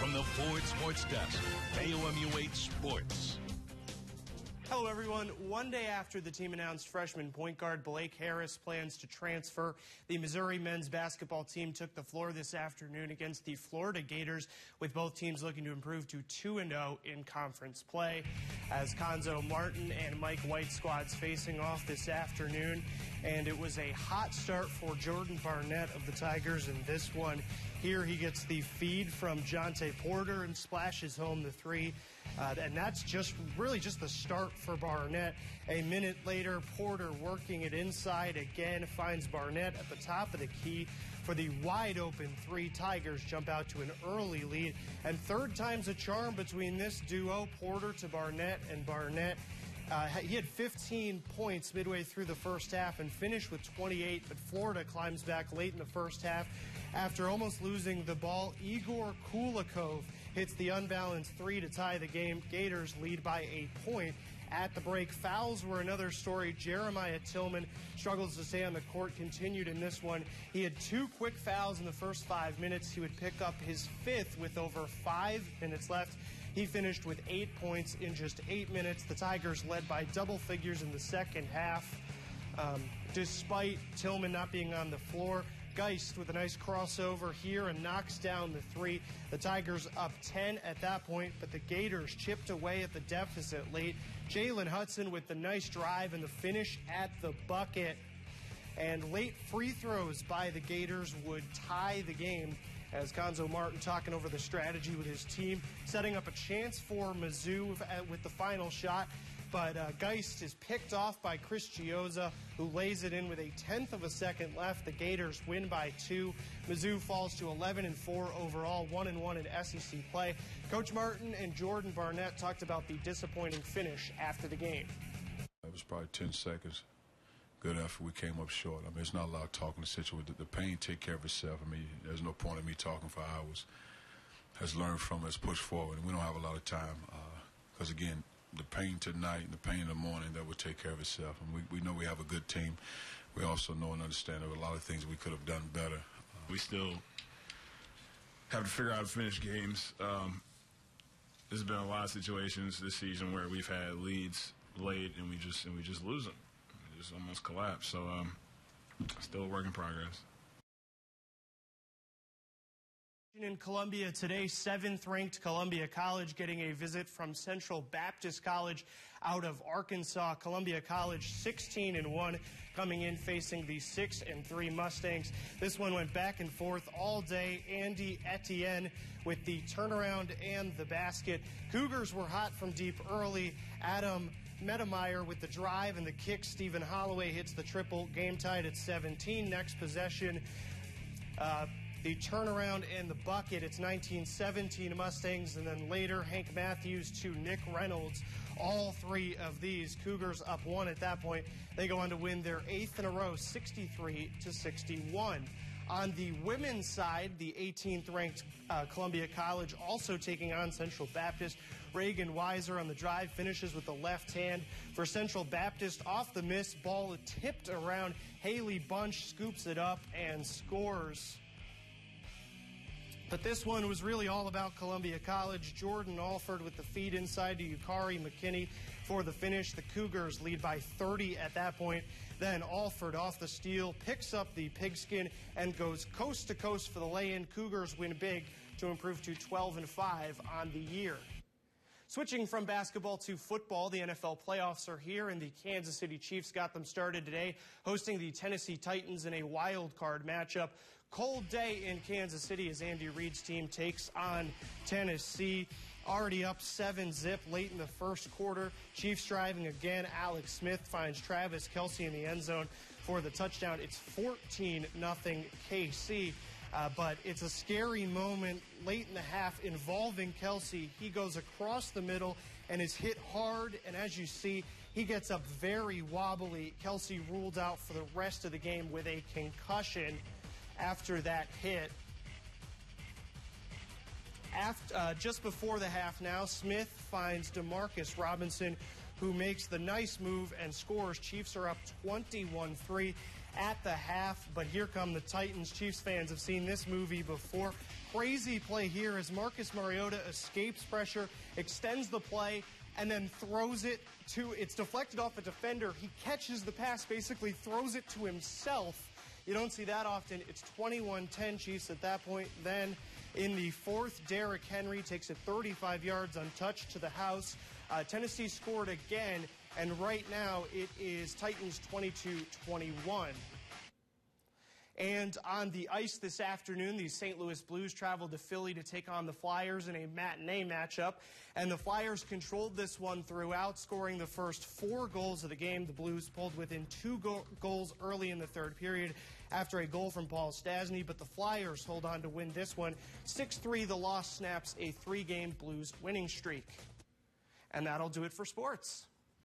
From the Ford Sports Desk, KOMU-8 Sports. Hello, everyone. One day after the team announced freshman point guard Blake Harris plans to transfer, the Missouri men's basketball team took the floor this afternoon against the Florida Gators, with both teams looking to improve to 2-0 in conference play. As Konzo Martin and Mike White squads facing off this afternoon, and it was a hot start for Jordan Barnett of the Tigers in this one. Here he gets the feed from Jonte Porter and splashes home the three. And that's really just the start for Barnett. A minute later, Porter working it inside again, finds Barnett at the top of the key for the wide open three. Tigers jump out to an early lead. And third time's a charm between this duo, Porter to Barnett, and Barnett. He had 15 points midway through the first half and finished with 28, but Florida climbs back late in the first half. After almost losing the ball, Igor Kulikov hits the unbalanced three to tie the game. Gators lead by a point at the break. Fouls were another story. Jeremiah Tillman struggles to stay on the court, continued in this one. He had 2 quick fouls in the first 5 minutes. He would pick up his 5th with over 5 minutes left. He finished with 8 points in just 8 minutes. The Tigers led by double figures in the second half. Despite Tillman not being on the floor, Geist with a nice crossover here and knocks down the three. The Tigers up 10 at that point, but the Gators chipped away at the deficit late. Jalen Hudson with the nice drive and the finish at the bucket. And late free throws by the Gators would tie the game, as Konzo Martin talking over the strategy with his team, setting up a chance for Mizzou with the final shot. But Geist is picked off by Chris Gioza, who lays it in with a 1/10 of a second left. The Gators win by 2. Mizzou falls to 11-4 overall, 1-1 in SEC play. Coach Martin and Jordan Barnett talked about the disappointing finish after the game. It was probably 10 seconds. Good effort. We came up short. I mean, it's not a lot of talking the situation. The pain take care of itself. I mean, there's no point in me talking for hours. Has learned from us, pushed forward. And we don't have a lot of time because, again, the pain tonight and the pain in the morning, that will take care of itself. And we know we have a good team. We also know and understand there were a lot of things we could have done better. We still have to figure out how to finish games. There's been a lot of situations this season where we've had leads late and we just lose them. We just almost collapse. So still a work in progress. In Columbia today, 7th-ranked Columbia College getting a visit from Central Baptist College out of Arkansas. Columbia College 16-1, coming in facing the 6-3 Mustangs. This one went back and forth all day. Andy Etienne with the turnaround and the basket. Cougars were hot from deep early. Adam Medemeyer with the drive and the kick. Stephen Holloway hits the triple. Game tied at 17. Next possession, the turnaround and the bucket. It's 19-17 Mustangs, and then later Hank Matthews to Nick Reynolds. All three of these Cougars up 1 at that point. They go on to win their 8th in a row, 63-61. On the women's side, the 18th-ranked Columbia College also taking on Central Baptist. Reagan Weiser on the drive finishes with the left hand for Central Baptist. Off the miss, ball tipped around. Haley Bunch scoops it up and scores. But this one was really all about Columbia College. Jordan Alford with the feed inside to Yukari McKinney for the finish. The Cougars lead by 30 at that point. Then Alford off the steal, picks up the pigskin, and goes coast to coast for the lay-in. Cougars win big to improve to 12-5 on the year. Switching from basketball to football, the NFL playoffs are here, and the Kansas City Chiefs got them started today, hosting the Tennessee Titans in a wild card matchup. Cold day in Kansas City as Andy Reid's team takes on Tennessee. Already up 7-0 late in the first quarter. Chiefs driving again. Alex Smith finds Travis Kelce in the end zone for the touchdown. It's 14-0 KC. But it's a scary moment late in the half involving Kelce. He goes across the middle and is hit hard, and as you see, he gets up very wobbly. Kelce ruled out for the rest of the game with a concussion after that hit. Just before the half now, Smith finds Demarcus Robinson, who makes the nice move and scores. Chiefs are up 21-3. at the half, but here come the Titans. Chiefs fans have seen this movie before. Crazy play here as Marcus Mariota escapes pressure, extends the play, and then throws it to, it's deflected off a defender. He catches the pass, basically throws it to himself. You don't see that often. It's 21-10 Chiefs at that point. Then in the fourth, Derrick Henry takes it 35 yards untouched to the house. Tennessee scored again, and right now it is Titans 22-21. And on the ice this afternoon, the St. Louis Blues traveled to Philly to take on the Flyers in a matinee matchup. And the Flyers controlled this one throughout, scoring the first 4 goals of the game. The Blues pulled within 2 goals early in the third period after a goal from Paul Stastny. But the Flyers hold on to win this one. 6-3, the loss snaps a 3-game Blues winning streak. And that'll do it for sports.